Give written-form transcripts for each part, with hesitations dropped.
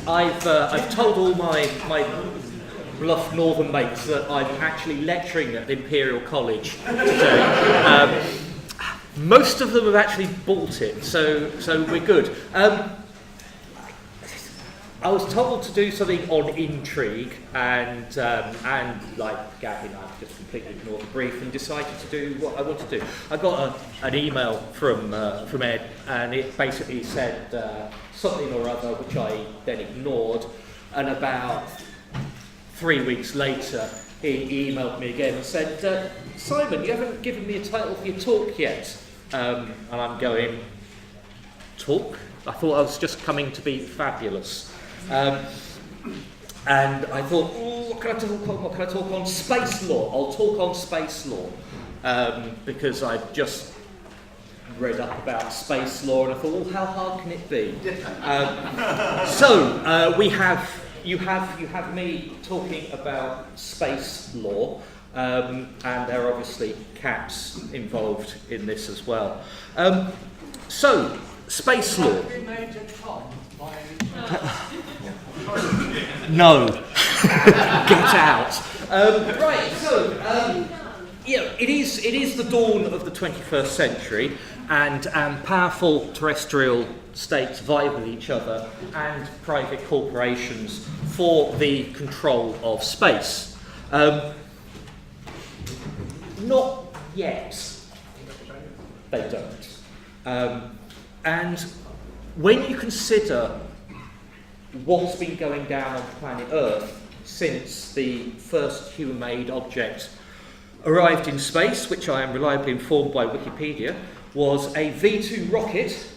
I've told all my bluff northern mates that I'm actually lecturing at Imperial College today. Most of them have actually bought it, so we're good. I was told to do something on intrigue, and like Gavin, I just completely ignored the brief and decided to do what I want to do. I got an email from Ed, and it basically said something or other, which I then ignored. And about 3 weeks later, he emailed me again and said, "Simon, you haven't given me a title for your talk yet." And I'm going, "Talk? I thought I was just coming to be fabulous." And I thought, what can I talk on? What can I talk on? Space law. I'll talk on space law because I've just read up about space law, and I thought, well, how hard can it be? So you have me talking about space law, and there are obviously caps involved in this as well. So space law. No. Get out. Right, so, it is the dawn of the 21st century, and powerful terrestrial states vie with each other and private corporations for the control of space. Not yet. They don't. And when you consider what's been going down on planet Earth since the first human-made object arrived in space, which I am reliably informed by Wikipedia, was a V2 rocket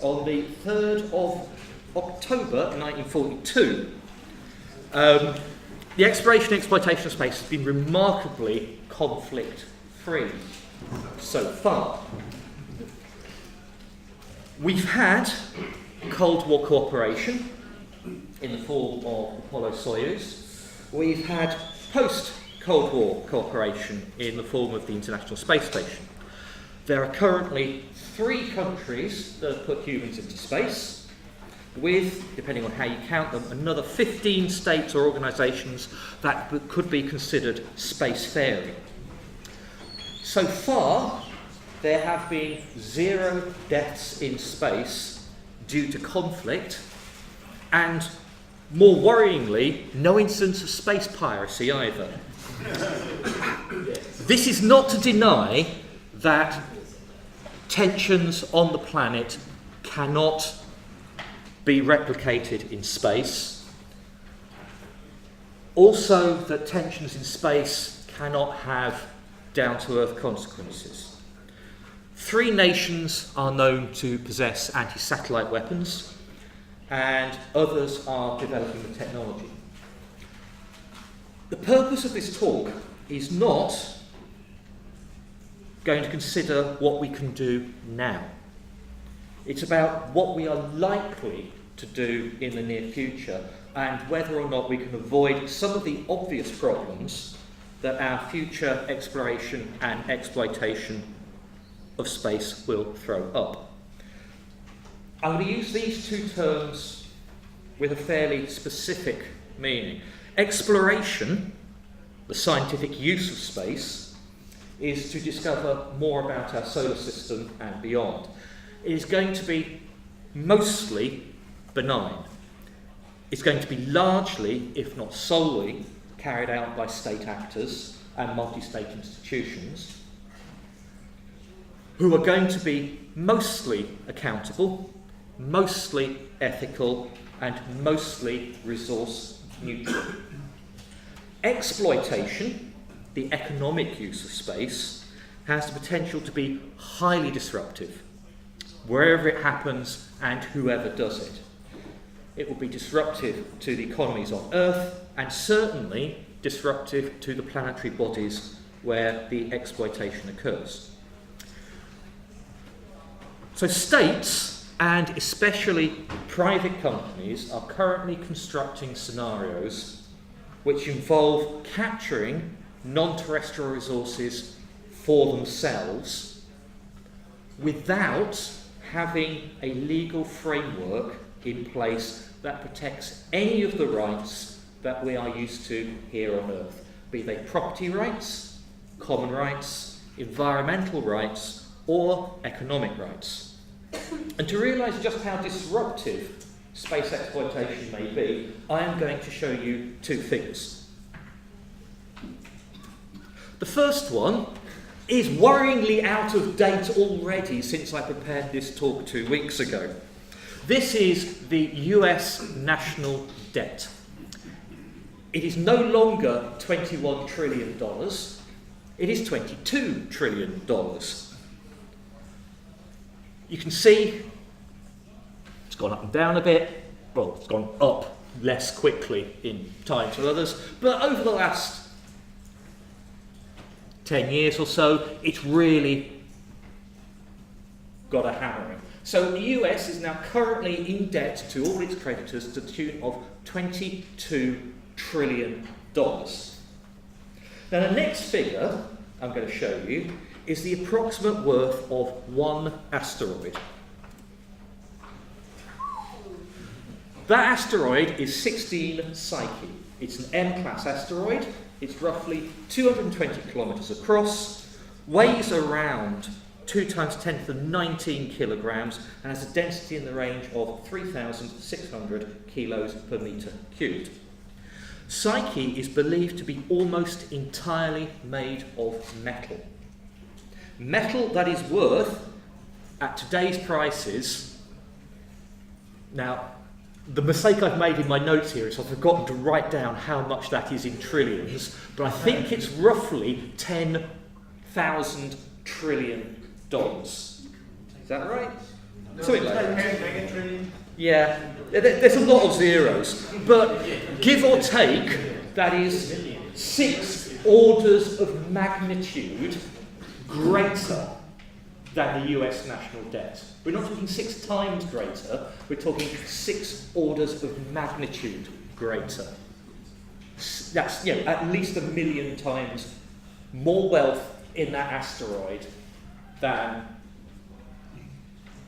on the 3rd of October 1942. The exploration and exploitation of space has been remarkably conflict-free so far. We've had Cold War cooperation in the form of Apollo-Soyuz. We've had post-Cold War cooperation in the form of the International Space Station. There are currently 3 countries that have put humans into space, with, depending on how you count them, another 15 states or organisations that could be considered spacefaring. So far, there have been 0 deaths in space due to conflict, and more worryingly, no incidents of space piracy either. This is not to deny that tensions on the planet cannot be replicated in space. Also, that tensions in space cannot have down-to-earth consequences. 3 nations are known to possess anti-satellite weapons, and others are developing the technology. The purpose of this talk is not going to consider what we can do now. It's about what we are likely to do in the near future, and whether or not we can avoid some of the obvious problems that our future exploration and exploitation of space will throw up. I'm going to use these 2 terms with a fairly specific meaning. Exploration, the scientific use of space, is to discover more about our solar system and beyond. It is going to be mostly benign. It's going to be largely, if not solely, carried out by state actors and multi-state institutions, who are going to be mostly accountable, mostly ethical, and mostly resource neutral. Exploitation, the economic use of space, has the potential to be highly disruptive, wherever it happens and whoever does it. It will be disruptive to the economies on Earth, and certainly disruptive to the planetary bodies where the exploitation occurs. So states, and especially private companies, are currently constructing scenarios which involve capturing non-terrestrial resources for themselves without having a legal framework in place that protects any of the rights that we are used to here on Earth, be they property rights, common rights, environmental rights, or economic rights. And to realise just how disruptive space exploitation may be, I am going to show you two things. The first one is worryingly out of date already since I prepared this talk 2 weeks ago. This is the US national debt. It is no longer $21 trillion, it is $22 trillion. You can see it's gone up and down a bit. Well, it's gone up less quickly in time to others, but over the last 10 years or so, it's really got a hammering. So the US is now currently in debt to all its creditors to the tune of $22 trillion. Now the next figure I'm going to show you is the approximate worth of one asteroid. That asteroid is 16 Psyche. It's an M-class asteroid. It's roughly 220 kilometres across, weighs around 2 times 10 to the 19 kilograms, and has a density in the range of 3,600 kilos per metre cubed. Psyche is believed to be almost entirely made of metal. Metal that is worth, at today's prices, now the mistake I've made in my notes here is I've forgotten to write down how much that is in trillions, but I think it's roughly 10,000 trillion dollars. Is that right? Something like that. Yeah, there's a lot of zeros, but give or take, that is 6 orders of magnitude greater than the US national debt. We're not talking 6 times greater, we're talking 6 orders of magnitude greater. That's, at least 1 million times more wealth in that asteroid than...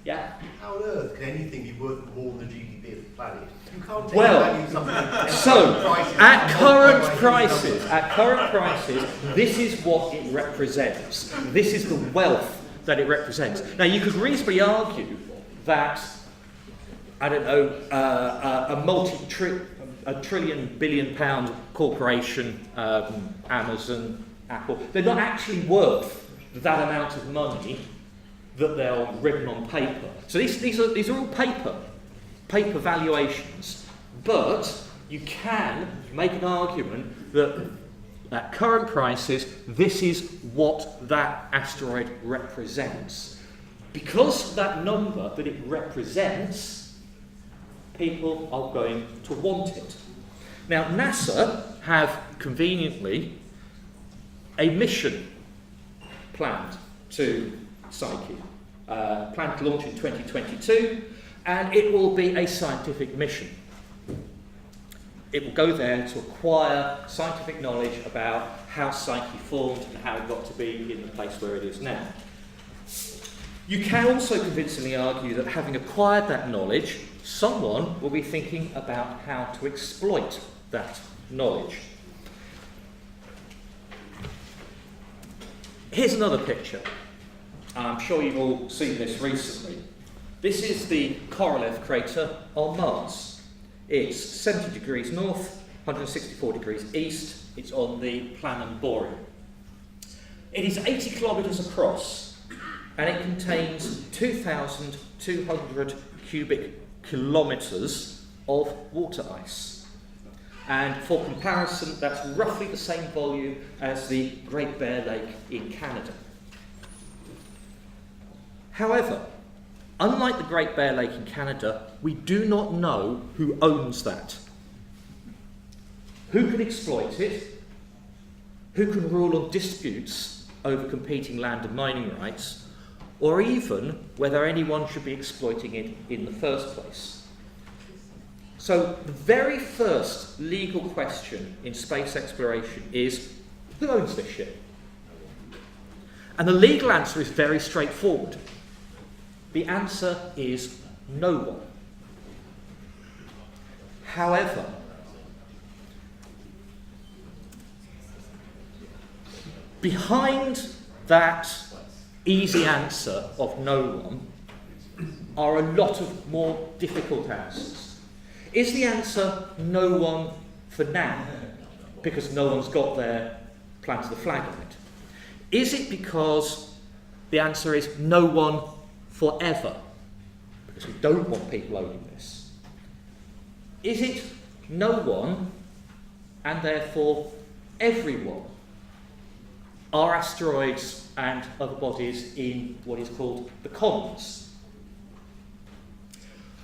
Yeah? How on earth can anything be worth more than the GDP of the planet? You can't value something. So, at current prices, this is what it represents. This is the wealth that it represents. Now, you could reasonably argue that, I don't know, a trillion billion pound corporation, Amazon, Apple, they're not actually worth that amount of money that they're written on paper. So these are all paper valuations. But you can make an argument that at current prices, this is what that asteroid represents. Because that number that it represents, people are going to want it. Now, NASA have conveniently a mission planned to Psyche, planned to launch in 2022, and it will be a scientific mission. It will go there to acquire scientific knowledge about how Psyche formed and how it got to be in the place where it is now. You can also convincingly argue that having acquired that knowledge, someone will be thinking about how to exploit that knowledge. Here's another picture. I'm sure you've all seen this recently. This is the Korolev crater on Mars. It's 70 degrees north, 164 degrees east. It's on the Planum Boreal. It is 80 kilometres across, and it contains 2,200 cubic kilometres of water ice. And for comparison, that's roughly the same volume as the Great Bear Lake in Canada. However, unlike the Great Bear Lake in Canada, we do not know who owns that. Who can exploit it? Who can rule on disputes over competing land and mining rights? Or even whether anyone should be exploiting it in the first place. So the very first legal question in space exploration is, who owns this ship? And the legal answer is very straightforward. The answer is no one. However, behind that easy answer of no one are a lot of more difficult answers. Is the answer no one for now, because no one's got their planted the flag on it? Is it because the answer is no one forever, because we don't want people owning this? Is it no one, and therefore everyone, are asteroids and other bodies in what is called the commons?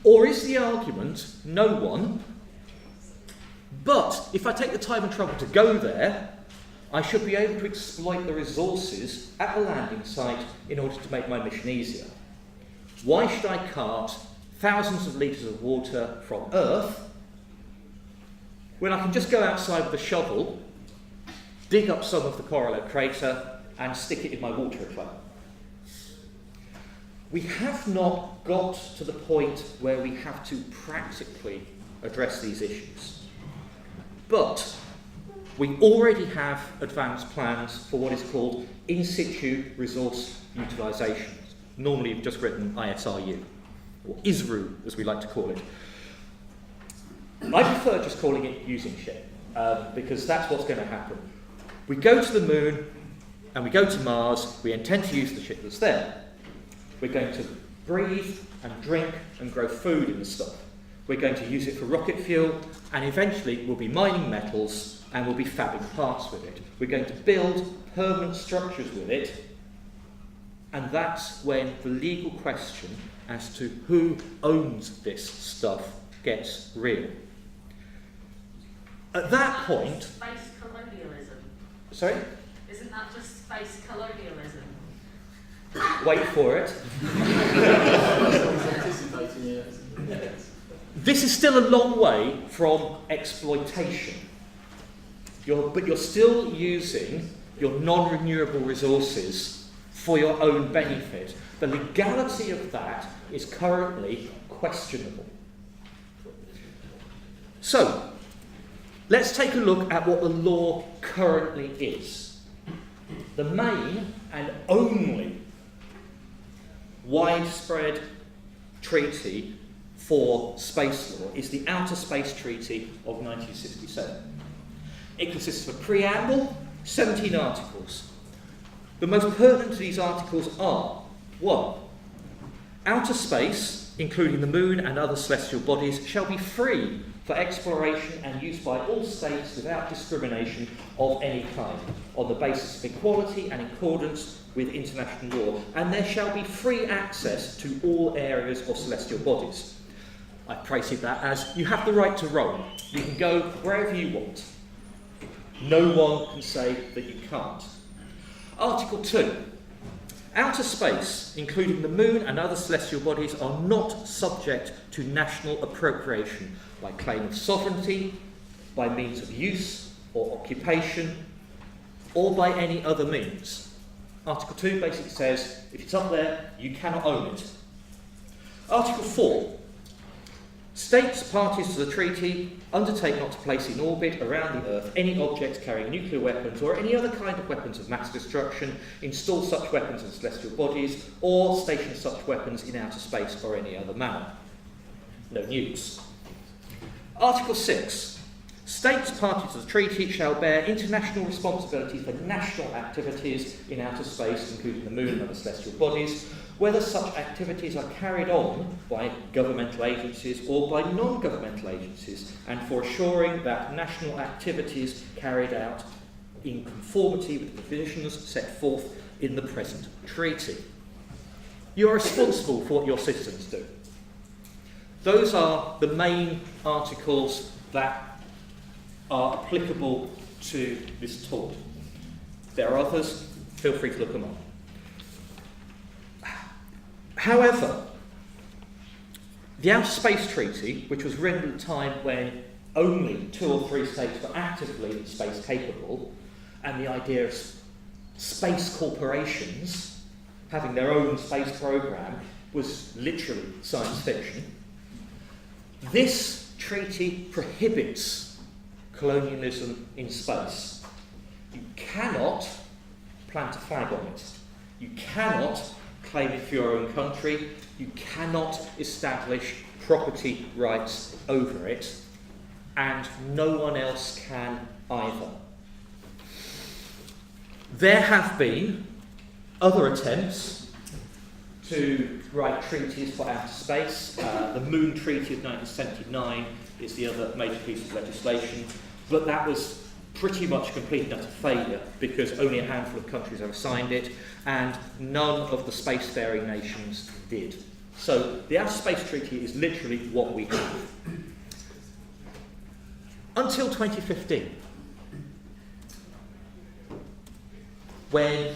Or is the argument no one, but if I take the time and trouble to go there, I should be able to exploit the resources at the landing site in order to make my mission easier? Why should I cart thousands of litres of water from Earth when I can just go outside with a shovel, dig up some of the correlate crater and stick it in my water flow? We have not got to the point where we have to practically address these issues. But we already have advanced plans for what is called in situ resource utilisation. Normally you've just written ISRU, or ISRU as we like to call it. I prefer just calling it using ship, because that's what's going to happen. We go to the moon and we go to Mars, we intend to use the ship that's there. We're going to breathe and drink and grow food in the stuff. We're going to use it for rocket fuel, and eventually we'll be mining metals and we'll be fabbing parts with it. We're going to build permanent structures with it, and that's when the legal question as to who owns this stuff gets real. At that point... Space colonialism. Sorry? Isn't that just space colonialism? Wait for it. This is still a long way from exploitation. But you're still using your non-renewable resources for your own benefit. The legality of that is currently questionable. So, let's take a look at what the law currently is. The main and only widespread treaty for space law is the Outer Space Treaty of 1967. It consists of a preamble, 17 articles. The most pertinent of these articles are: 1. Outer space, including the moon and other celestial bodies, shall be free for exploration and use by all states without discrimination of any kind, on the basis of equality and in accordance with international law, and there shall be free access to all areas of celestial bodies. I phrased that as, you have the right to roam. You can go wherever you want. No one can say that you can't. Article 2. Outer space, including the moon and other celestial bodies, are not subject to national appropriation by claim of sovereignty, by means of use or occupation, or by any other means. Article 2 basically says, if it's up there, you cannot own it. Article 4. States parties to the treaty undertake not to place in orbit around the Earth any objects carrying nuclear weapons or any other kind of weapons of mass destruction, install such weapons in celestial bodies, or station such weapons in outer space or any other manner. No news. Article 6. States parties to the treaty shall bear international responsibility for national activities in outer space, including the moon and other celestial bodies, whether such activities are carried on by governmental agencies or by non-governmental agencies, and for assuring that national activities carried out in conformity with the provisions set forth in the present treaty. You are responsible for what your citizens do. Those are the main articles that are applicable to this tort. There are others, feel free to look them up. However, the Outer Space Treaty, which was written at a time when only 2 or 3 states were actively space capable, and the idea of space corporations having their own space program was literally science fiction, this treaty prohibits colonialism in space. You cannot plant a flag on it. You cannot claim it for your own country. You cannot establish property rights over it. And no one else can either. There have been other attempts to write treaties for outer space. The Moon Treaty of 1979 is the other major piece of legislation, but that was pretty much a complete and utter failure because only a handful of countries ever signed it, and none of the spacefaring nations did. So the Outer Space Treaty is literally what we have. Until 2015, when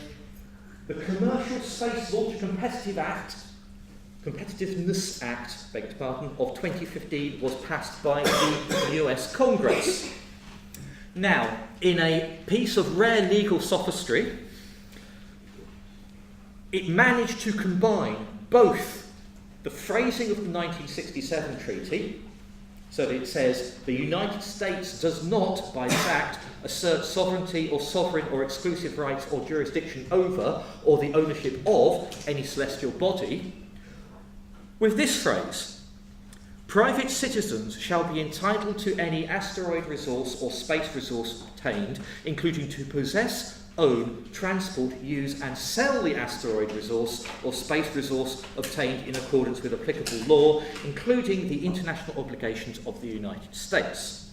the Commercial Space Launch Competitiveness Act, beg your pardon, of 2015 was passed by the US Congress. Now, in a piece of rare legal sophistry, it managed to combine both the phrasing of the 1967 treaty, so that it says, the United States does not, by this act, assert sovereignty or sovereign or exclusive rights or jurisdiction over or the ownership of any celestial body, with this phrase, private citizens shall be entitled to any asteroid resource or space resource obtained, including to possess, own, transport, use and sell the asteroid resource or space resource obtained in accordance with applicable law, including the international obligations of the United States.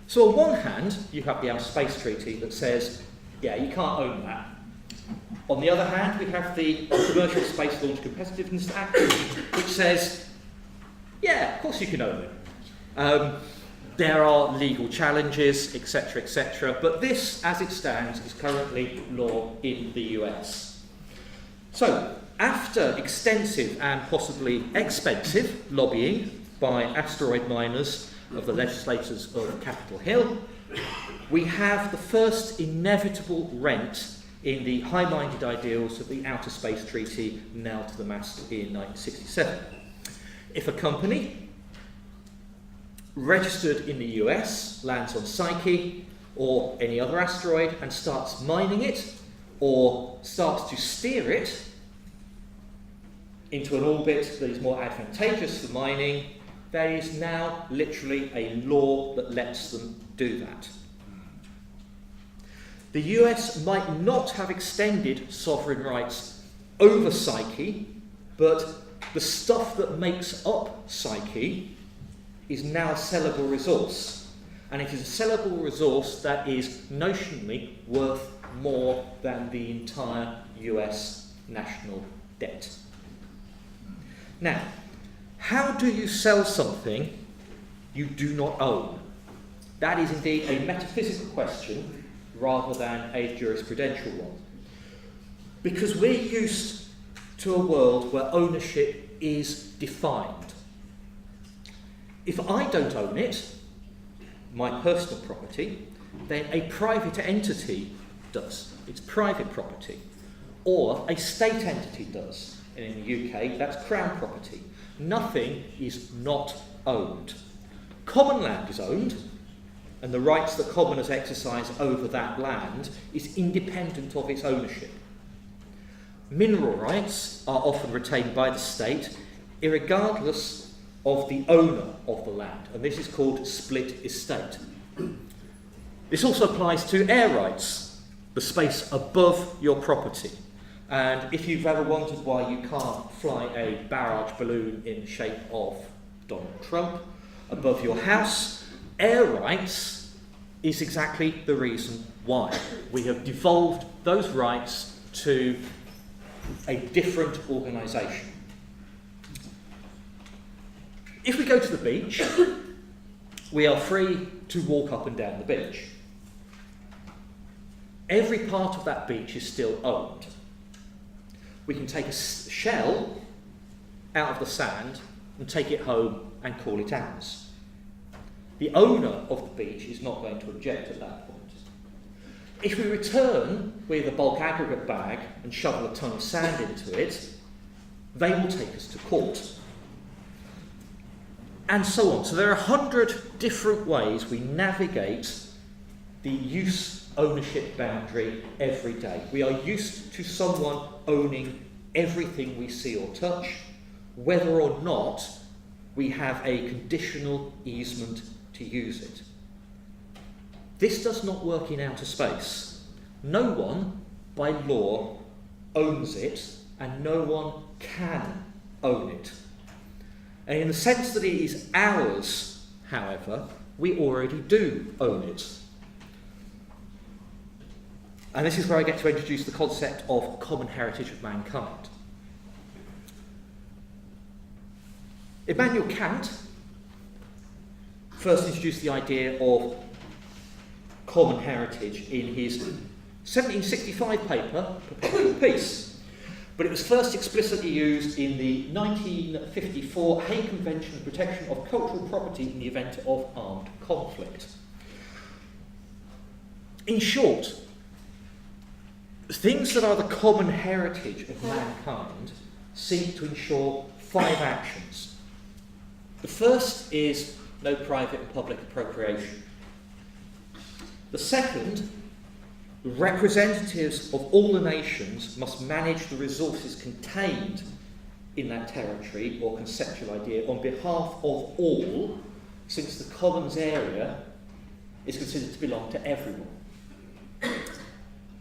So on one hand, you have the Outer Space Treaty that says, yeah, you can't own that. On the other hand, we have the Commercial Space Launch Competitiveness Act, which says, yeah, of course you can own it. There are legal challenges, etc., but this, as it stands, is currently law in the US. So, after extensive and possibly expensive lobbying by asteroid miners of the legislators of Capitol Hill, we have the first inevitable rent in the high-minded ideals of the Outer Space Treaty nailed to the mast in 1967. If a company registered in the US lands on Psyche or any other asteroid and starts mining it or starts to steer it into an orbit that is more advantageous for mining, there is now literally a law that lets them do that. The US might not have extended sovereign rights over Psyche, but the stuff that makes up Psyche is now a sellable resource, and it is a sellable resource that is notionally worth more than the entire US national debt. Now, how do you sell something you do not own? That is indeed a metaphysical question rather than a jurisprudential one. Because we're used to a world where ownership is defined. If I don't own it, my personal property, then a private entity does. It's private property. Or a state entity does. And in the UK, that's crown property. Nothing is not owned. Common land is owned, and the rights that commoners exercise over that land is independent of its ownership. Mineral rights are often retained by the state, irregardless of the owner of the land, and this is called split estate. This also applies to air rights, the space above your property. And if you've ever wondered why you can't fly a barrage balloon in the shape of Donald Trump above your house, air rights is exactly the reason why. We have devolved those rights to a different organisation. If we go to the beach, we are free to walk up and down the beach. Every part of that beach is still owned. We can take a shell out of the sand and take it home and call it ours. The owner of the beach is not going to object at that point. If we return with a bulk aggregate bag and shovel a ton of sand into it, they will take us to court. and so on. So there are 100 different ways we navigate the use ownership boundary every day. We are used to someone owning everything we see or touch, whether or not we have a conditional easement to use it. This does not work in outer space. No one, by law, owns it, and no one can own it. And in the sense that it is ours, however, we already do own it. And this is where I get to introduce the concept of common heritage of mankind. Immanuel Kant first introduced the idea of common heritage in his 1765 paper, Perpetual Peace. But it was first explicitly used in the 1954 Hague Convention of Protection of Cultural Property in the event of armed conflict. In short, things that are the common heritage of mankind seek to ensure 5 actions. The first is no private and public appropriation. The second, representatives of all the nations must manage the resources contained in that territory or conceptual idea on behalf of all, since the commons area is considered to belong to everyone.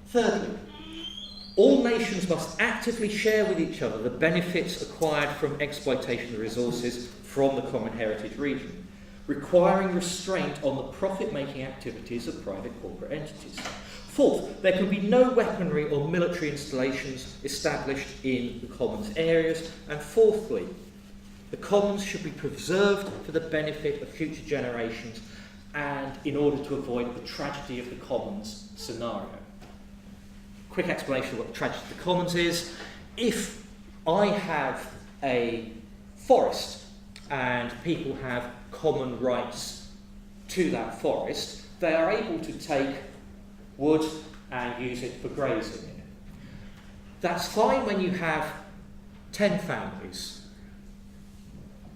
Thirdly, all nations must actively share with each other the benefits acquired from exploitation of resources from the common heritage region, requiring restraint on the profit-making activities of private corporate entities. Fourth, there can be no weaponry or military installations established in the commons areas. And fourthly, the commons should be preserved for the benefit of future generations and in order to avoid the tragedy of the commons scenario. Quick explanation of what the tragedy of the commons is. If I have a forest and people have common rights to that forest, they are able to take wood and use it for grazing. That's fine when you have 10 families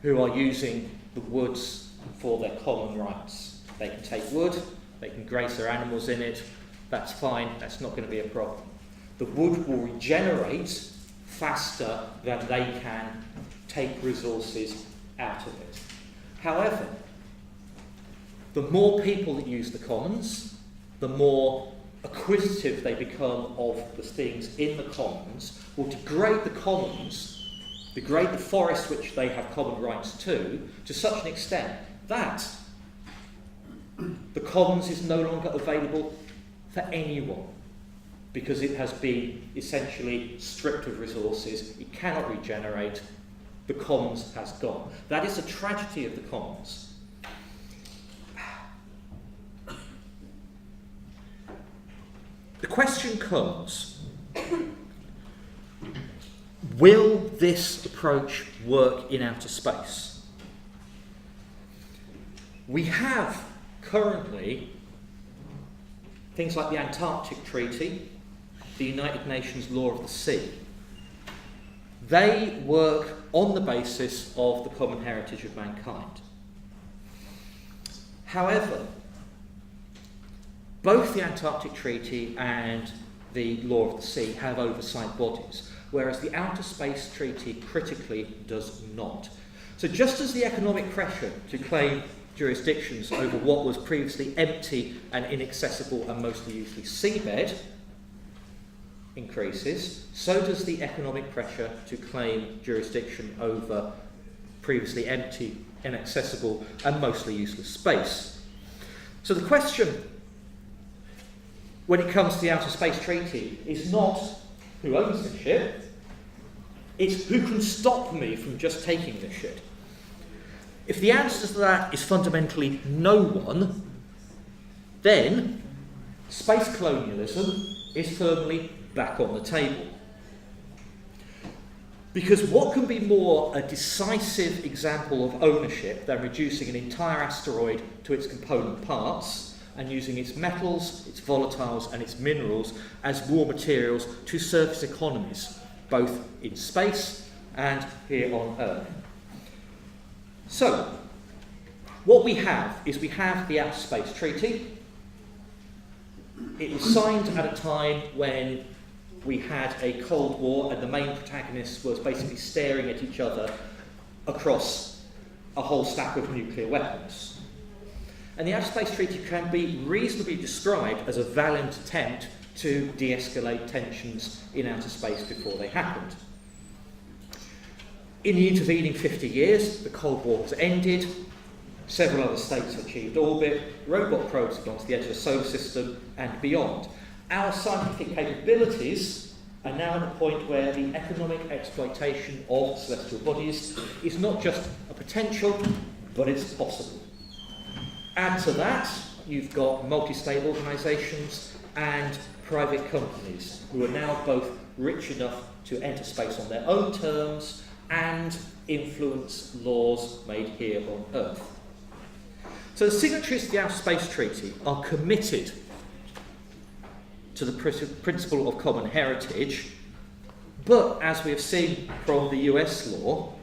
who are using the woods for their common rights. They can take wood, they can graze their animals in it, that's fine, that's not going to be a problem. The wood will regenerate faster than they can take resources out of it. However, the more people that use the commons, the more acquisitive they become of the things in the commons, will degrade the commons, degrade the forest which they have common rights to such an extent that the commons is no longer available for anyone, because it has been essentially stripped of resources, it cannot regenerate, the commons has gone. That is a tragedy of the commons. The question comes, will this approach work in outer space? We have currently things like the Antarctic Treaty, the United Nations Law of the Sea. They work on the basis of the common heritage of mankind. However, both the Antarctic Treaty and the Law of the Sea have oversight bodies, whereas the Outer Space Treaty critically does not. So just as the economic pressure to claim jurisdictions over what was previously empty and inaccessible and mostly useless seabed increases, so does the economic pressure to claim jurisdiction over previously empty, inaccessible and mostly useless space. So the question when it comes to the Outer Space Treaty is not who owns this ship, it's who can stop me from just taking this ship. If the answer to that is fundamentally no one, then space colonialism is firmly back on the table. Because what can be more a decisive example of ownership than reducing an entire asteroid to its component parts and using its metals, its volatiles and its minerals as raw materials to surface economies, both in space and here on Earth. So, what we have is we have the Outer Space Treaty. It was signed at a time when we had a Cold War and the main protagonist was basically staring at each other across a whole stack of nuclear weapons. And the Outer Space Treaty can be reasonably described as a valiant attempt to de-escalate tensions in outer space before they happened. In the intervening 50 years, the Cold War has ended, several other states have achieved orbit, robot probes have gone to the edge of the solar system and beyond. Our scientific capabilities are now at a point where the economic exploitation of celestial bodies is not just a potential, but it's possible. Add to that, you've got multi-state organisations and private companies who are now both rich enough to enter space on their own terms and influence laws made here on Earth. So the signatories to the Outer Space Treaty are committed to the principle of common heritage, but as we have seen from the US law,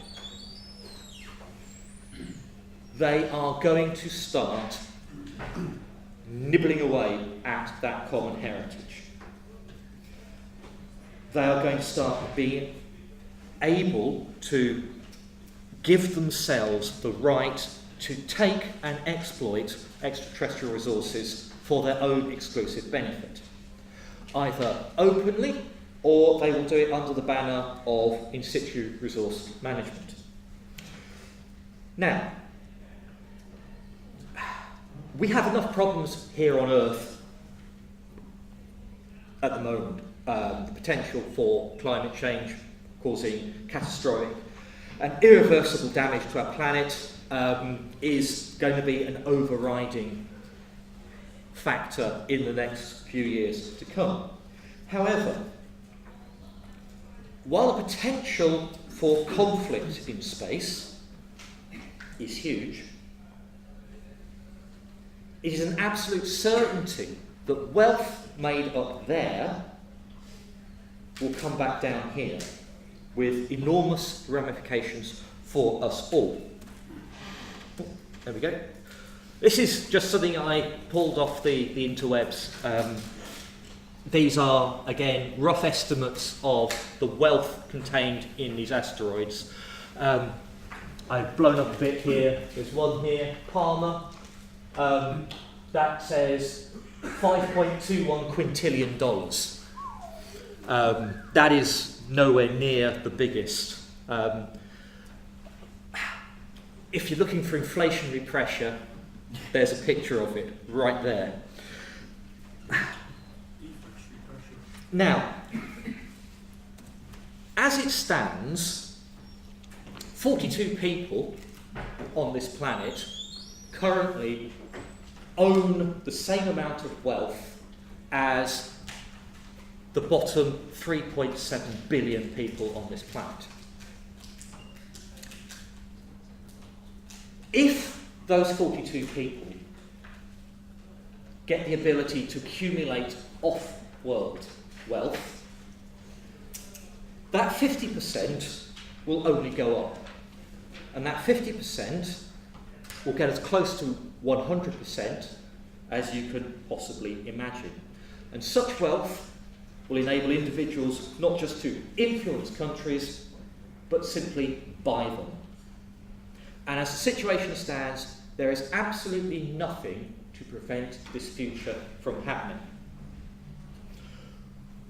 they are going to start nibbling away at that common heritage. They are going to start being able to give themselves the right to take and exploit extraterrestrial resources for their own exclusive benefit, either openly or they will do it under the banner of in situ resource management. Now, we have enough problems here on Earth at the moment. The potential for climate change causing catastrophic and irreversible damage to our planet is going to be an overriding factor in the next few years to come. However, while the potential for conflict in space is huge, it is an absolute certainty that wealth made up there will come back down here with enormous ramifications for us all. There we go. This is just something I pulled off the interwebs. These are, again, rough estimates of the wealth contained in these asteroids. I've blown up a bit here. There's one here, Palmer. That says $5.21 quintillion. That is nowhere near the biggest. If you're looking for inflationary pressure, there's a picture of it right there. Now, as it stands, 42 people on this planet currently own the same amount of wealth as the bottom 3.7 billion people on this planet. If those 42 people get the ability to accumulate off-world wealth, that 50% will only go up. And that 50% will get as close to 100% as you could possibly imagine. And such wealth will enable individuals not just to influence countries, but simply buy them. And as the situation stands, there is absolutely nothing to prevent this future from happening.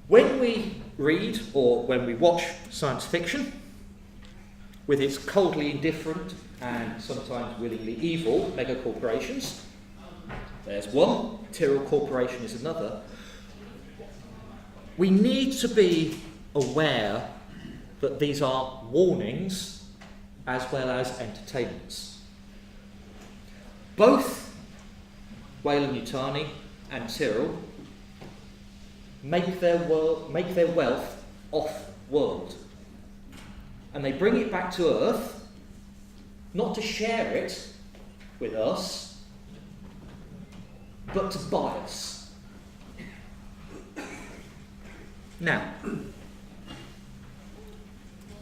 When we read or when we watch science fiction, with its coldly indifferent and sometimes willingly evil megacorporations, there's one, Tyrrell Corporation is another, we need to be aware that these are warnings as well as entertainments. Both Weyland-Yutani and Tyrrell make their wealth off-world. And they bring it back to Earth, not to share it with us, but to buy us. Now,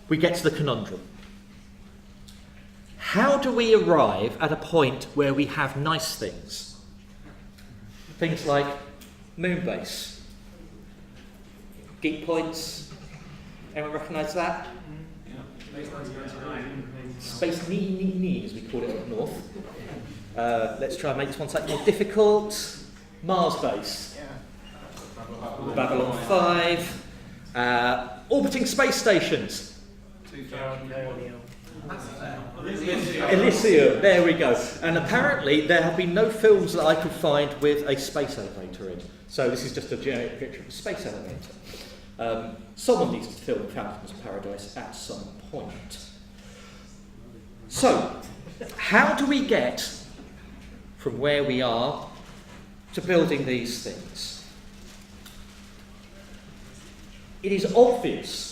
we get to the conundrum. how do we arrive at a point where we have nice things? Things like moon base, geek points. Anyone recognise that? Space knee, as we call it up north. Let's try and make this one slightly more difficult. Mars base. Babylon 5. Orbiting space stations. Elysium, there we go. And apparently there have been no films that I could find with a space elevator in. So this is just a generic picture of a space elevator. Someone needs to film Fountains of Paradise at some point. So, how do we get from where we are to building these things? It is obvious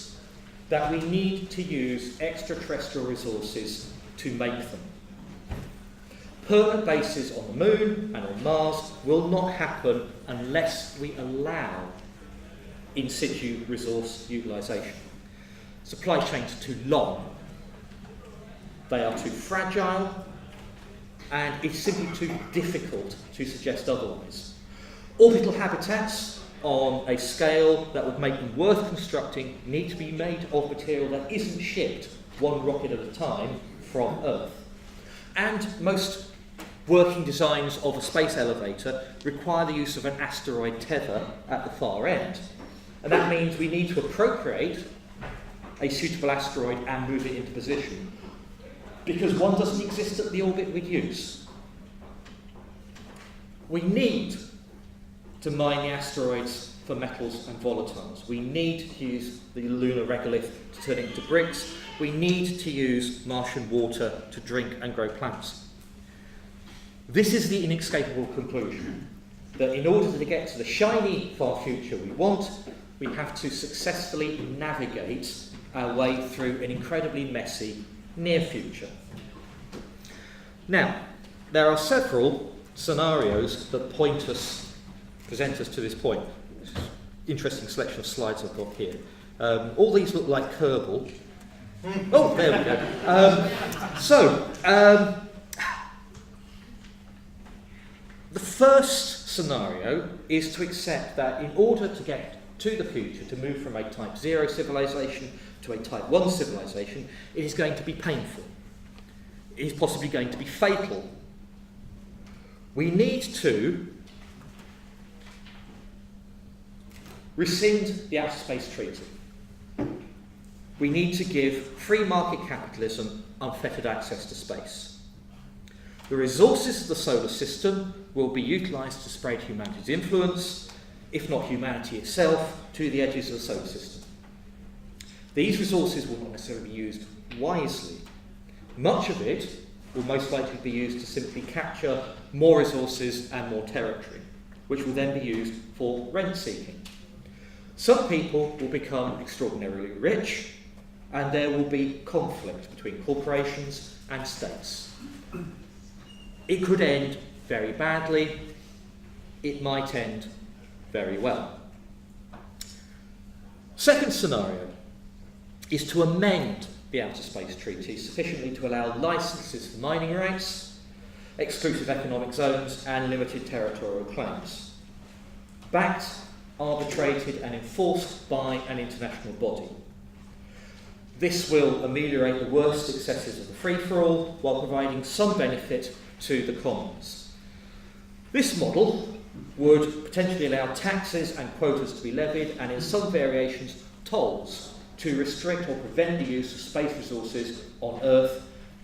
that we need to use extraterrestrial resources to make them. Permanent bases on the Moon and on Mars will not happen unless we allow in situ resource utilisation. Supply chains are too long, they are too fragile, and it's simply too difficult to suggest otherwise. Orbital habitats on a scale that would make them worth constructing need to be made of material that isn't shipped one rocket at a time from Earth. And most working designs of a space elevator require the use of an asteroid tether at the far end. And that means we need to appropriate a suitable asteroid and move it into position, because one doesn't exist at the orbit we use. We need to mine the asteroids for metals and volatiles. We need to use the lunar regolith to turn it into bricks. We need to use Martian water to drink and grow plants. This is the inescapable conclusion, that in order to get to the shiny far future we want, we have to successfully navigate our way through an incredibly messy near future. Now, there are several scenarios that present us to this point. Interesting selection of slides I've got here. All these look like Kerbal. Oh, there we go. The first scenario is to accept that in order to get to the future, to move from a Type 0 civilization to a Type 1 civilization, it is going to be painful. It is possibly going to be fatal. We need to rescind the Outer Space Treaty. We need to give free market capitalism unfettered access to space. The resources of the solar system will be utilised to spread humanity's influence, if not humanity itself, to the edges of the solar system. These resources will not necessarily be used wisely. Much of it will most likely be used to simply capture more resources and more territory, which will then be used for rent-seeking. Some people will become extraordinarily rich, and there will be conflict between corporations and states. It could end very badly. It might end very well. Second scenario is to amend the Outer Space Treaty sufficiently to allow licences for mining rights, exclusive economic zones, and limited territorial claims, backed, arbitrated, and enforced by an international body. This will ameliorate the worst excesses of the free-for-all while providing some benefit to the commons. This model would potentially allow taxes and quotas to be levied, and in some variations tolls, to restrict or prevent the use of space resources on Earth,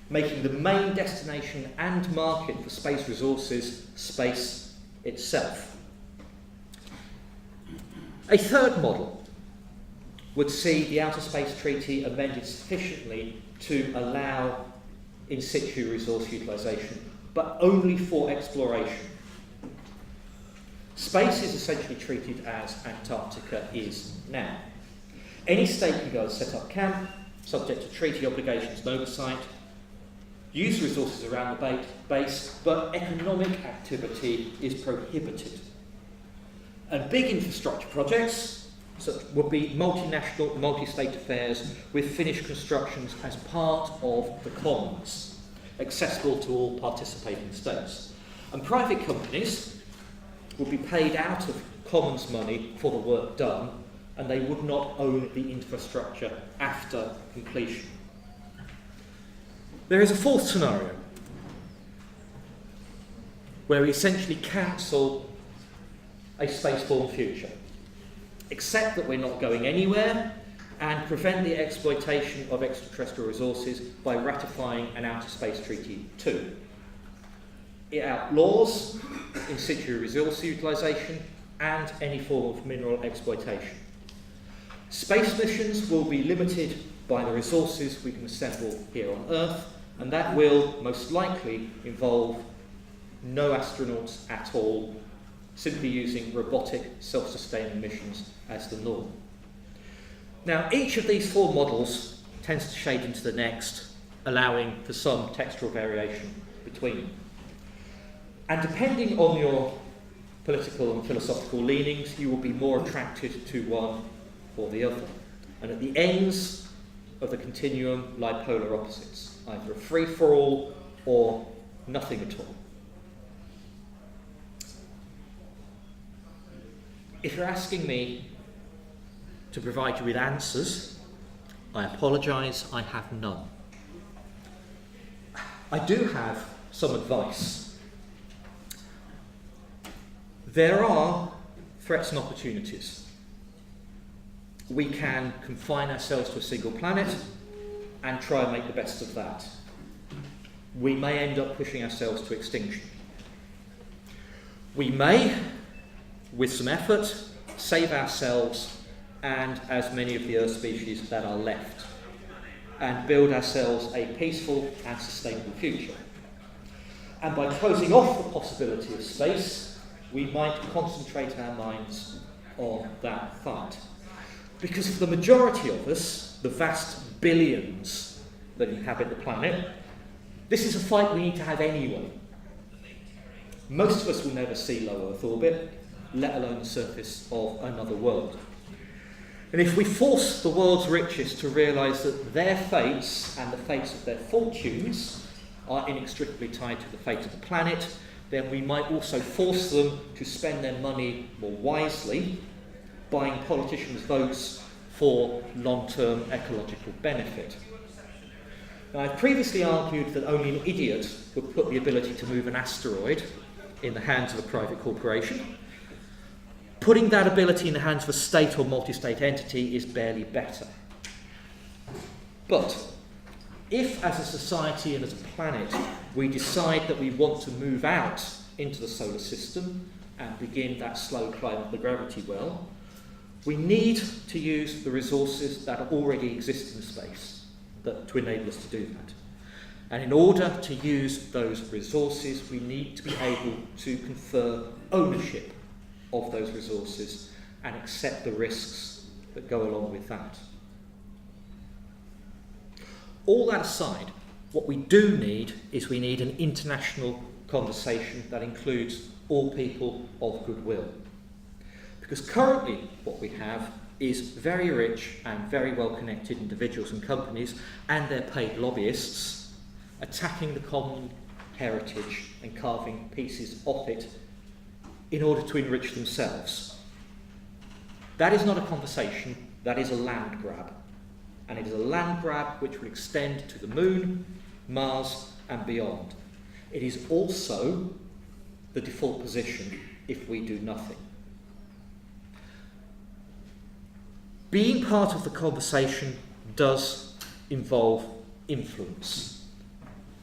making the main destination and market for space resources space itself. A third model would see the Outer Space Treaty amended sufficiently to allow in situ resource utilisation, but only for exploration. Space is essentially treated as Antarctica is now. Any state can go and set up camp, subject to treaty obligations and oversight, use resources around the base, but economic activity is prohibited. And big infrastructure projects would be multinational, multi-state affairs with finished constructions as part of the commons. accessible to all participating states. And private companies would be paid out of commons money for the work done, and they would not own the infrastructure after completion. There is a fourth scenario, where we essentially cancel a spaceborne future, accept that we're not going anywhere, and prevent the exploitation of extraterrestrial resources by ratifying an Outer Space Treaty 2. It outlaws in situ resource utilisation and any form of mineral exploitation. Space missions will be limited by the resources we can assemble here on Earth, and that will most likely involve no astronauts at all, simply using robotic self-sustaining missions as the norm. Now, each of these four models tends to shade into the next, allowing for some textual variation between them. And depending on your political and philosophical leanings, you will be more attracted to one or the other. And at the ends of the continuum lie polar opposites, either a free-for-all or nothing at all. If you're asking me to provide you with answers, I apologise, I have none. I do have some advice. There are threats and opportunities. We can confine ourselves to a single planet and try and make the best of that. We may end up pushing ourselves to extinction. We may, with some effort, save ourselves and as many of the Earth species that are left, and build ourselves a peaceful and sustainable future. And by closing off the possibility of space, we might concentrate our minds on that fight. Because for the majority of us, the vast billions that inhabit the planet, this is a fight we need to have anyway. Most of us will never see low Earth orbit, let alone the surface of another world. And if we force the world's richest to realise that their fates and the fates of their fortunes are inextricably tied to the fate of the planet, then we might also force them to spend their money more wisely, buying politicians' votes for long-term ecological benefit. Now, I've previously argued that only an idiot would put the ability to move an asteroid in the hands of a private corporation. Putting that ability in the hands of a state or multi-state entity is barely better. But if, as a society and as a planet, we decide that we want to move out into the solar system and begin that slow climb up the gravity well, we need to use the resources that already exist in space to enable us to do that. And in order to use those resources, we need to be able to confer ownership of those resources and accept the risks that go along with that. All that aside, what we do need is we need an international conversation that includes all people of goodwill. Because currently what we have is very rich and very well-connected individuals and companies and their paid lobbyists attacking the common heritage and carving pieces off it in order to enrich themselves. That is not a conversation, that is a land grab. And it is a land grab which will extend to the Moon, Mars, and beyond. It is also the default position if we do nothing. Being part of the conversation does involve influence.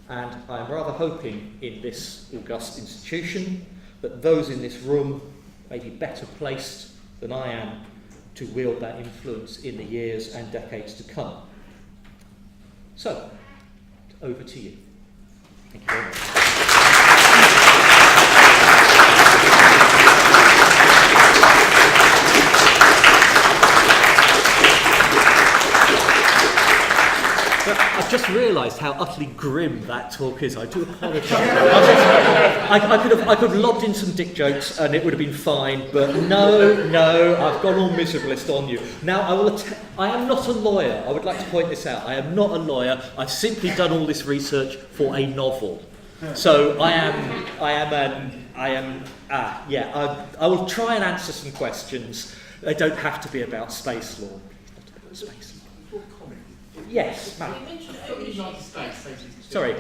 And I'm rather hoping in this august institution that those in this room may be better placed than I am to wield that influence in the years and decades to come. So, over to you. Thank you very much. I've just realised how utterly grim that talk is. I do apologise. I could have lobbed in some dick jokes and it would have been fine, but no, I've gone all miserabilist on you. Now, I am not a lawyer. I would like to point this out. I am not a lawyer. I've simply done all this research for a novel. So I will try and answer some questions. They don't have to be about space law. It's not about space law. Yes, ma'am. You mentioned ownership. Sorry.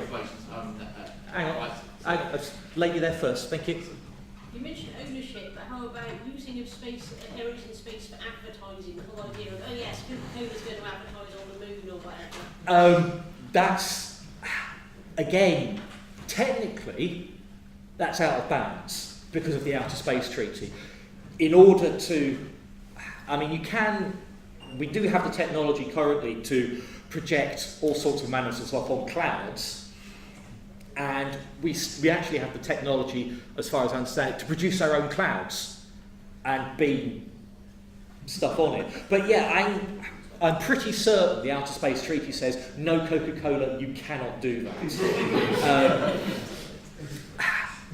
Hang on. I'll lay you there first. Thank you. You mentioned ownership, but how about using of space, areas in space for advertising? The whole idea of, oh yes, Coca-Cola's going to advertise on the moon or whatever. That's, again, technically, that's out of bounds because of the Outer Space Treaty. In order to, we do have the technology currently to project all sorts of manners of stuff on clouds, and we actually have the technology, as far as I understand it, to produce our own clouds and beam stuff on it. But yeah, I'm pretty certain the Outer Space Treaty says, no Coca-Cola, you cannot do that.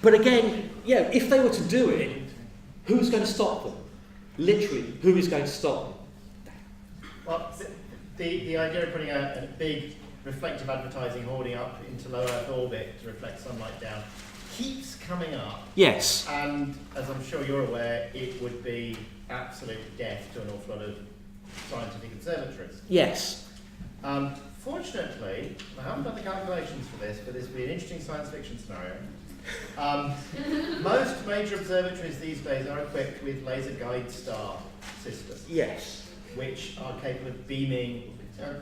But again, yeah, if they were to do it, who's going to stop them? Literally, who is going to stop them? Well, the idea of putting a big reflective advertising hoarding up into low Earth orbit to reflect sunlight down keeps coming up. Yes. And as I'm sure you're aware, it would be absolute death to an awful lot of scientific observatories. Yes. Fortunately, I haven't done the calculations for this, but this would be an interesting science fiction scenario. Most major observatories these days are equipped with laser guide star systems. Yes. Which are capable of beaming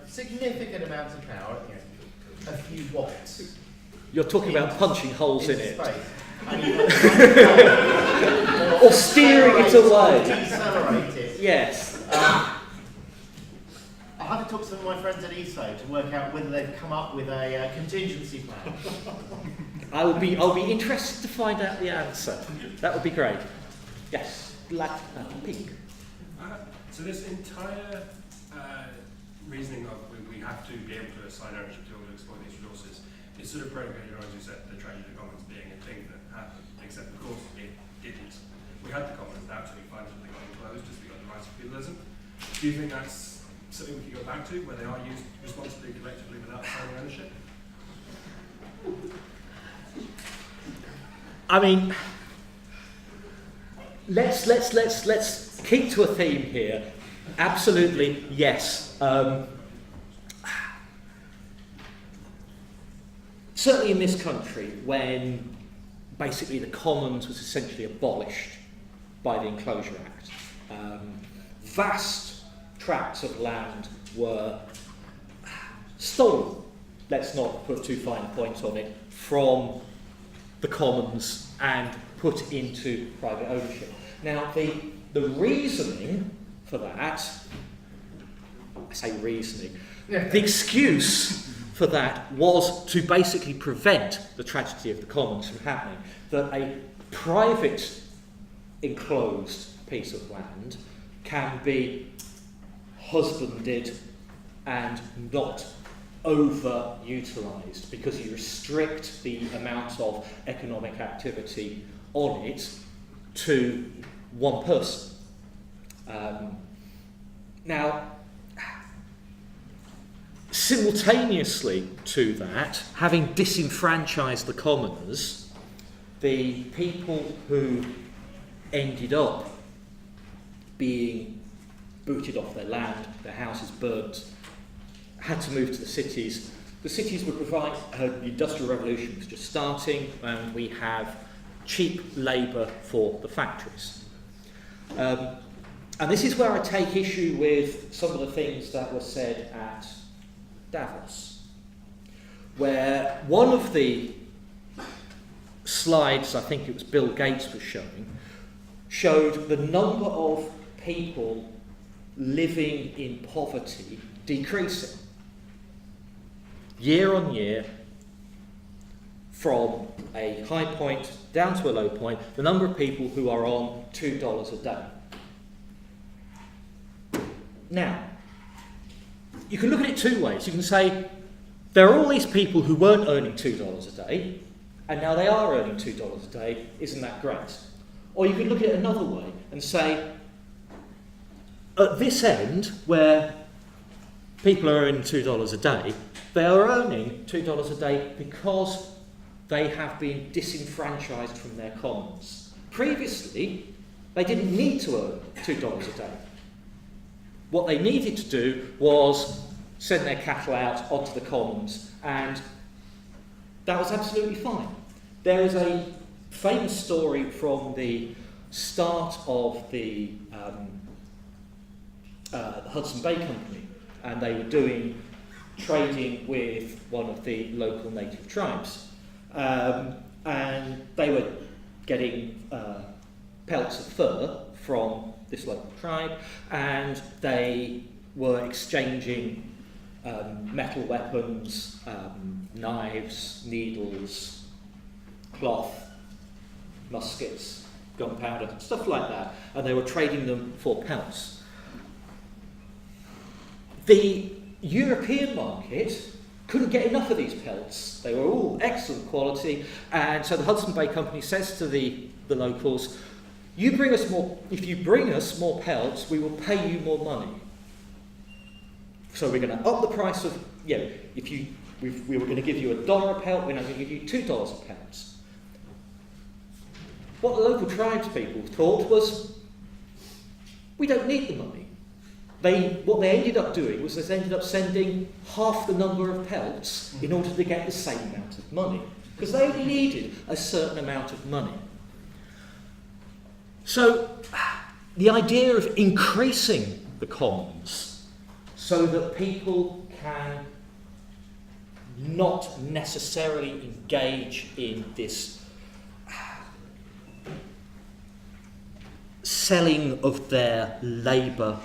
significant amounts of power, a few watts. You're talking about punching holes in it. Space. Or steering it away. Decelerate it. Yes. I have to talk to some of my friends at ESO to work out whether they've come up with a contingency plan. I'll be interested to find out the answer. That would be great. Yes. Pink. So this entire reasoning of we have to be able to assign ownership to or to exploit these resources is sort of predicated on, as you said, the tragedy of the commons being a thing that happened, except of course it didn't. We had the commons, they're absolutely fine until they got enclosed, as we got the rights of feudalism. Do you think that's something we could go back to, where they are used responsibly, collectively, without assigning ownership? I mean, let's keep to a theme here. Absolutely, yes. Certainly in this country, when basically the Commons was essentially abolished by the Enclosure Act, vast tracts of land were stolen, let's not put too fine a point on it, from the Commons and put into private ownership. Now, the reasoning for that, I say reasoning, the excuse for that was to basically prevent the tragedy of the Commons from happening, that a private enclosed piece of land can be husbanded and not overutilised because you restrict the amount of economic activity on it to one person. Now, simultaneously to that, having disenfranchised the Commons, the people who ended up being booted off their land, their houses burnt, had to move to the cities. The cities would provide, the Industrial Revolution was just starting, and we have cheap labour for the factories. And this is where I take issue with some of the things that were said at Davos, where one of the slides, I think it was Bill Gates was showing, showed the number of people living in poverty decreasing year on year from a high point down to a low point, the number of people who are on $2 a day. Now, you can look at it two ways. You can say there are all these people who weren't earning $2 a day, and now they are earning $2 a day. Isn't that great? Or you could look at it another way and say, at this end, where people are earning $2 a day, they are earning $2 a day because they have been disenfranchised from their commons. Previously, they didn't need to earn $2 a day. What they needed to do was send their cattle out onto the commons, and that was absolutely fine. There is a famous story from the start of the Hudson Bay Company, and they were doing trading with one of the local native tribes, and they were getting pelts of fur from this local tribe, and they were exchanging metal weapons, knives, needles, cloth, muskets, gunpowder, stuff like that, and they were trading them for pelts. The European market couldn't get enough of these pelts. They were all excellent quality, and so the Hudson Bay Company says to the locals, if you bring us more pelts, we will pay you more money. So we're going to up the price of, we were going to give you $1 a pelt, we're now going to give you $2 a pelt. What the local tribespeople thought was, we don't need the money. What they ended up doing was they ended up sending half the number of pelts in order to get the same amount of money, because they only needed a certain amount of money. So the idea of increasing the commons so that people can not necessarily engage in this selling of their labour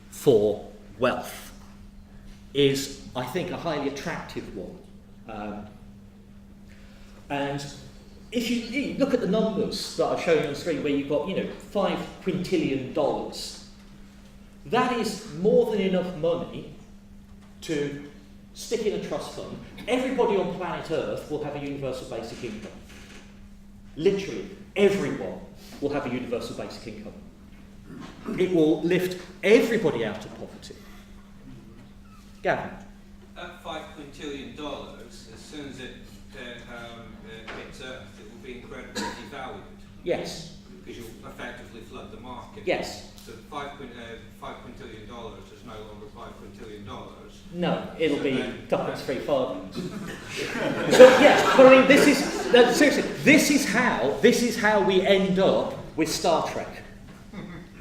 for wealth is, I think, a highly attractive one. And if you look at the numbers that I've shown you on the screen, where you've got, $5 quintillion, that is more than enough money to stick in a trust fund. Everybody on planet Earth will have a universal basic income. Literally, everyone will have a universal basic income. It will lift everybody out of poverty. Gavin? At $5 quintillion, as soon as it hits Earth, it will be incredibly devalued. Yes. Because you'll effectively flood the market. Yes. So $5 quintillion is no longer $5 quintillion. No, it'll be tuppence 3 farthings. But I mean, this is how we end up with Star Trek.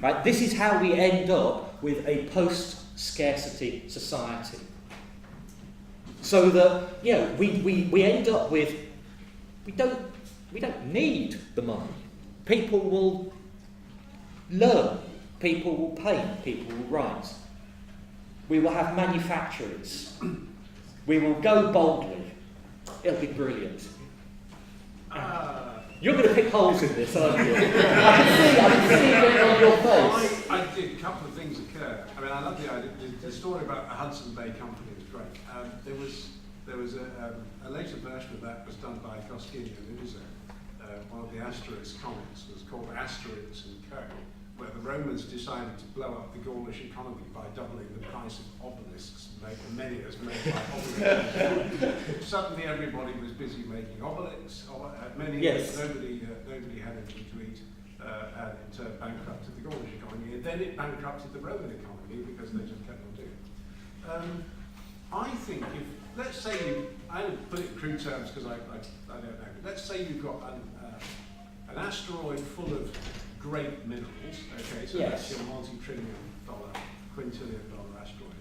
Right? This is how we end up with a post-scarcity society. So that we end up with we don't need the money. People will learn, people will paint, people will write. We will have manufacturers. We will go boldly. It'll be brilliant. You're going to pick holes in this, aren't you? I can see it on your face. I did. A couple of things occur. I mean, I love the idea. The story about the Hudson Bay Company is great. There was a later version of that was done by Koskinen and Uzo. One of the Asterix comics was called Asterix and Co., where the Romans decided to blow up the Gaulish economy by doubling the price of obelisks, many as made by obelisks. Suddenly everybody was busy making obelisks, Yes. nobody had anything to eat, and it bankrupted the Gaulish economy, and then it bankrupted the Roman economy because they just kept on doing it. I think if, let's say I don't put it in crude terms because I don't know, let's say you've got an asteroid full of great minerals, okay, so yes. That's your multi-trillion dollar, quintillion dollar asteroid.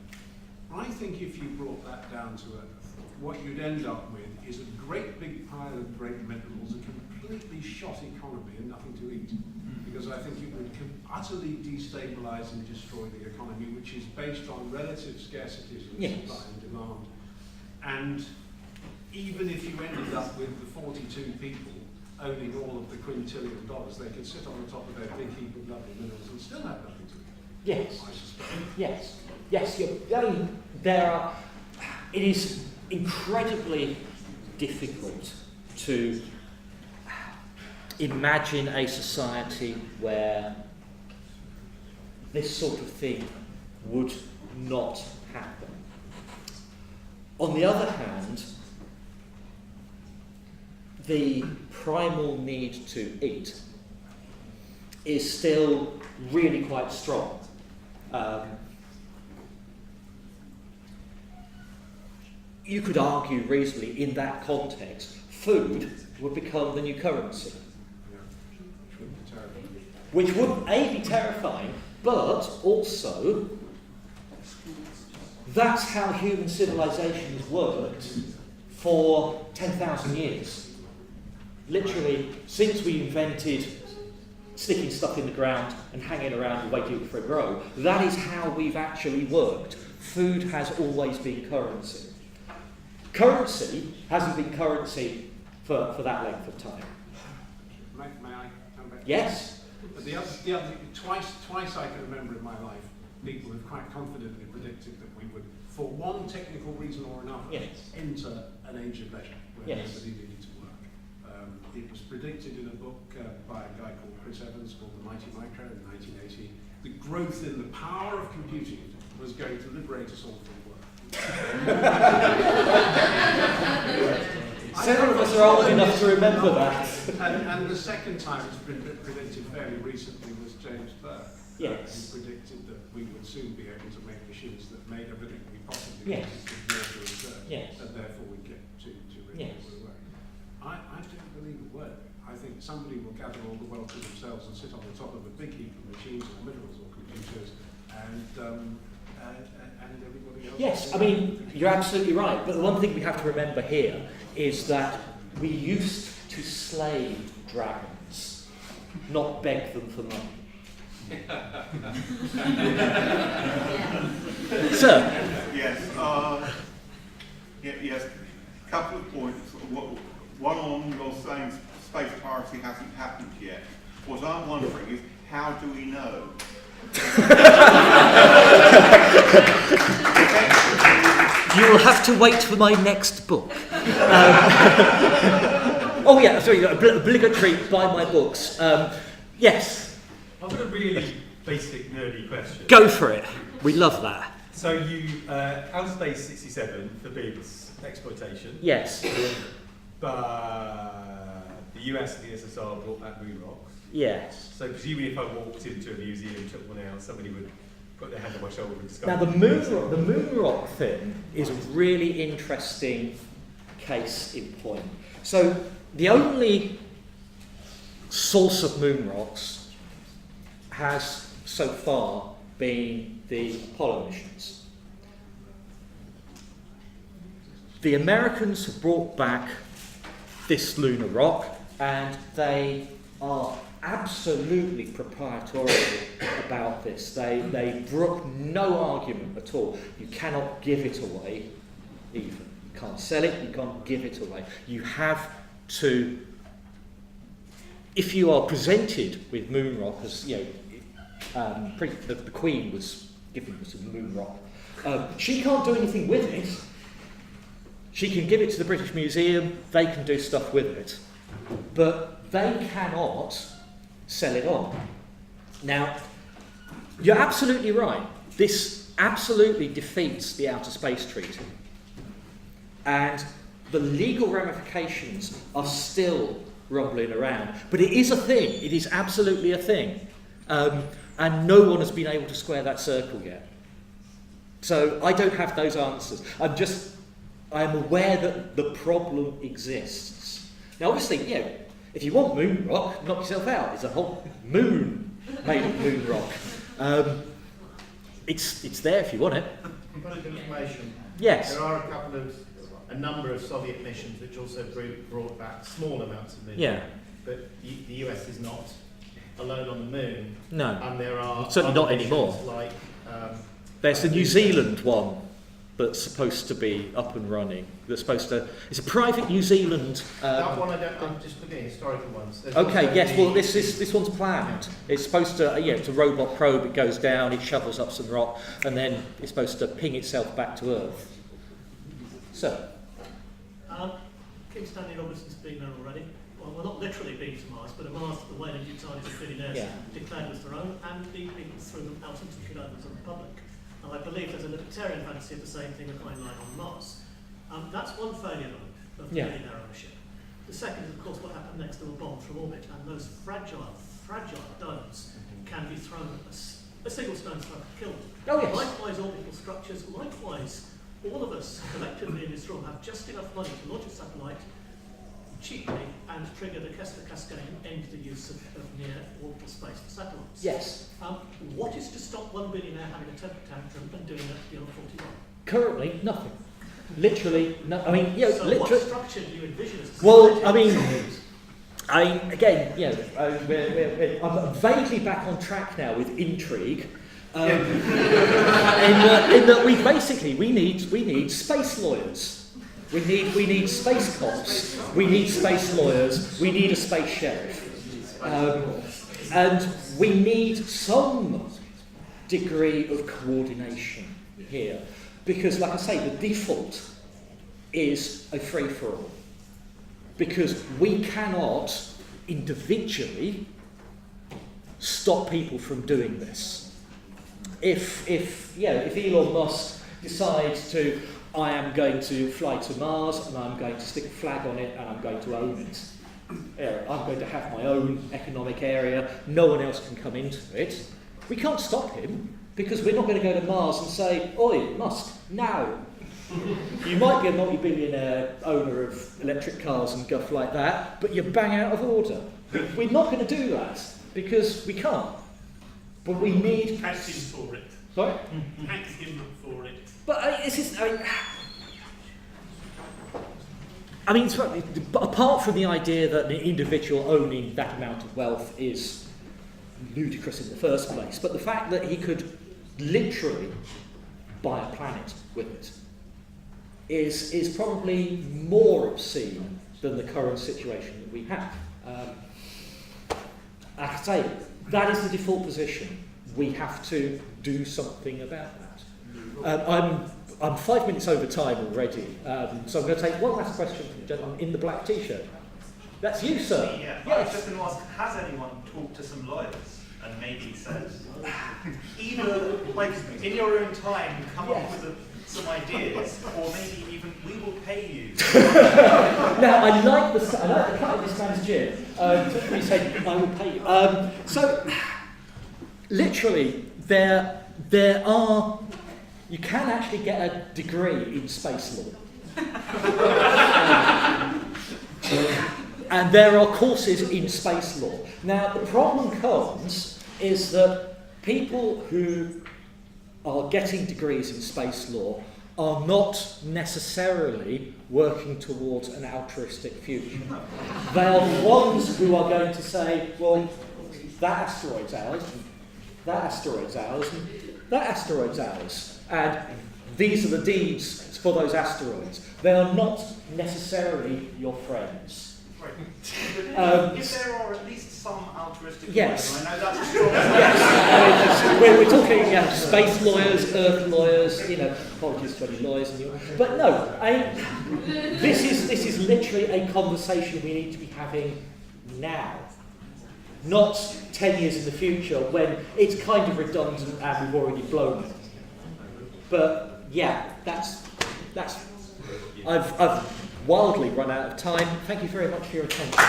I think if you brought that down to Earth, what you'd end up with is a great big pile of great minerals, a completely shot economy and nothing to eat. Because I think it would utterly destabilise and destroy the economy, which is based on relative scarcities of yes. supply and demand. And even if you ended up with the 42 people owning all of the quintillion dollars, they could sit on the top of their big heap of lovely minerals and still have nothing to eat. Yes. I suspect. Yes. Yes. It is incredibly difficult to imagine a society where this sort of thing would not happen. On the other hand, the primal need to eat is still really quite strong. You could argue reasonably in that context, food would become the new currency. Which would A, be terrifying, but also that's how human civilization has worked for 10,000 years. Literally, since we invented sticking stuff in the ground and hanging around and waiting for it to grow, that is how we've actually worked. Food has always been currency. Currency hasn't been currency for that length of time. May I come back? Yes. The other twice I can remember in my life, people have quite confidently predicted that we would, for one technical reason or another, Yes. enter an age of leisure where Yes. nobody needed to work. It was predicted in a book by a guy called Chris Evans called The Mighty Micro in 1980. The growth in the power of computing was going to liberate us all from work. Several of us are old enough to remember that. And the second time it's been predicted fairly recently was James Burke. Yes. Who predicted that we would soon be able to make machines that made everything we possibly Yes. wanted to do to research, Yes. and therefore we get to Yes. renew work. I don't believe a word. I think somebody will gather all the wealth to themselves and sit on the top of a big heap of machines or minerals or computers and everybody else. Yes, I mean, you're absolutely right. But the one thing we have to remember here is that we used to slay dragons, not beg them for money. Sir? Yes. Yes. A couple of points. One on you're saying space piracy hasn't happened yet. What I'm wondering is, how do we know? You will have to wait for my next book. Oh yeah, sorry, obligatory buy my books. Yes. I've got a really basic nerdy question. Go for it. We love that. So you, Outer Space 67 forbids exploitation. Yes. But the US and the USSR brought back moon rocks. Yes. So presumably if I walked into a museum, took one out, somebody would put their hand on my shoulder and discover. Now the moon rock thing is a really interesting case in point. So the only source of moon rocks has so far been the Apollo missions. The Americans have brought back this lunar rock, and they are absolutely proprietary about this. They brook no argument at all. You cannot give it away, even. You can't sell it, you can't give it away. You have to, if you are presented with moon rock, as you know, the Queen was given us a moon rock. She can't do anything with it. She can give it to the British Museum, they can do stuff with it, but they cannot sell it on. Now, you're absolutely right. This absolutely defeats the Outer Space Treaty. And the legal ramifications are still rumbling around. But it is a thing. It is absolutely a thing. And no one has been able to square that circle yet. So I don't have those answers. I'm aware that the problem exists. Now, obviously, you know, if you want moon rock, knock yourself out. There's a whole moon made of moon rock. It's there if you want it. Component information. Yes. There are a number of Soviet missions which also brought back small amounts of moon. Yeah. But the US is not alone on the moon. No. And there are certainly not anymore. Like there's the New Zealand one that's supposed to be up and running. That's supposed to. It's a private New Zealand. That one I'm just looking at historical ones. There's okay. Yes. Well, this one's planned. Yeah. It's supposed to. It's a robot probe. It goes down. It shovels up some rock, and then it's supposed to ping itself back to Earth. So. King Stanley Robinson's been there already. Well, not literally been to Mars, but a Mars that the Wayland Utilities and billionaires declared was their own, and the people threw them out into the overs of the public. And I believe there's a libertarian fantasy of the same thing with Heinlein on Mars. That's one failure of billionaire ownership. The second is, of course, what happened next to a bomb from orbit, and those fragile domes can be thrown, a single stone throw can kill them. Oh, yes. Likewise, orbital structures, likewise, all of us collectively in this room have just enough money to launch a satellite cheaply and trigger the Kessler cascade and end the use of near orbital space for satellites. Yes. What is to stop one billionaire having a temper tantrum and doing that to the other 41? Currently, nothing. Literally, no. I mean, so what structure do you envision as a well, I mean, again, I'm vaguely back on track now with intrigue. In that we need space lawyers. We need space cops. We need space lawyers. We need a space sheriff, and we need some degree of coordination here, because, like I say, the default is a free-for-all, because we cannot individually stop people from doing this. If Elon Musk decides to, I am going to fly to Mars and I'm going to stick a flag on it and I'm going to own it. I'm going to have my own economic area, no one else can come into it. We can't stop him, because we're not going to go to Mars and say, oi, Musk, now. You might be a multi-billionaire owner of electric cars and guff like that, but you're bang out of order. We're not going to do that, because we can't. But we need... Tax him for it. Sorry? Tax him for it. But I mean, apart from the idea that an individual owning that amount of wealth is ludicrous in the first place, but the fact that he could literally buy a planet with it is probably more obscene than the current situation that we have. Like I say, that is the default position. We have to do something about that. I'm 5 minutes over time already, so I'm going to take one last question from the gentleman in the black t-shirt. That's you, sir. Yeah, yes. I was just going to ask, has anyone talked to some lawyers and maybe said, either, like, in your own time, come up with some ideas, or maybe even, we will pay you. Now, I like the cut of this man's jib. He said, I will pay you. So, literally, there are... You can actually get a degree in space law. And there are courses in space law. Now, the problem comes is that people who are getting degrees in space law are not necessarily working towards an altruistic future. They are the ones who are going to say, well, that asteroid's ours, and that asteroid's ours, and that asteroid's ours. And these are the deeds for those asteroids. They are not necessarily your friends. Right. If there are at least some altruistic yes. lawyers, I know that's true. Yes. We're talking space lawyers, earth lawyers, apologies to any lawyers in you. But no, this is literally a conversation we need to be having now. Not 10 years in the future when it's kind of redundant and we've already blown it. But yeah, that's. I've wildly run out of time. Thank you very much for your attention.